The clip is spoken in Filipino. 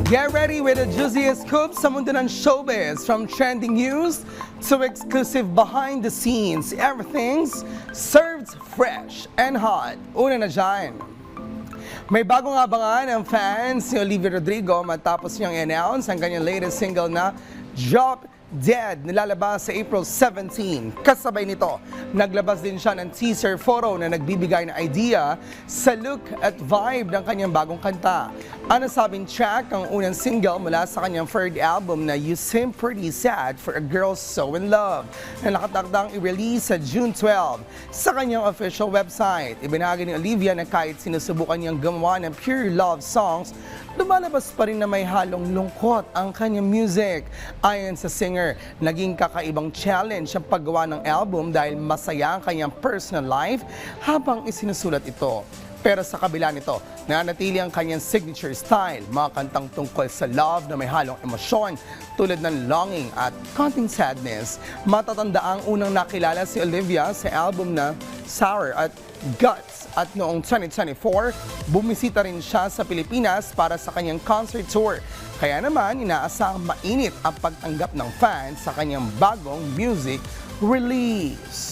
Get ready with the juiciest scoop sa mundo ng showbiz. From trending news to exclusive behind the scenes, everything's served fresh and hot. Una na dyan. May bagong abangan ang fans ni Olivia Rodrigo matapos niyang i-announce ang kanyang latest single na Drop Dead, nilalabas sa April 17. Kasabay nito, naglabas din siya ng teaser photo na nagbibigay ng idea sa look at vibe ng kanyang bagong kanta. Ang nasabing track ang unang single mula sa kanyang third album na You Seem Pretty Sad for a Girl So In Love na nakatakdang i-release sa June 12 sa kanyang official website. Ibinahagi ni Olivia na kahit sinusubukan niyang gumawa ng pure love songs, lumalabas pa rin na may halong lungkot ang kanyang music. Ayon sa singer, naging kakaibang challenge ang paggawa ng album dahil masaya ang kanyang personal life habang isinusulat ito. Pero sa kabila nito, nanatili ang kanyang signature style, mga kantang tungkol sa love na may halong emosyon tulad ng Longing at Konting Sadness. Matatanda ang unang nakilala si Olivia sa album na Sour at Guts. At noong 2024, bumisita rin siya sa Pilipinas para sa kanyang concert tour. Kaya naman, inaasahang mainit ang pagtanggap ng fans sa kanyang bagong music release.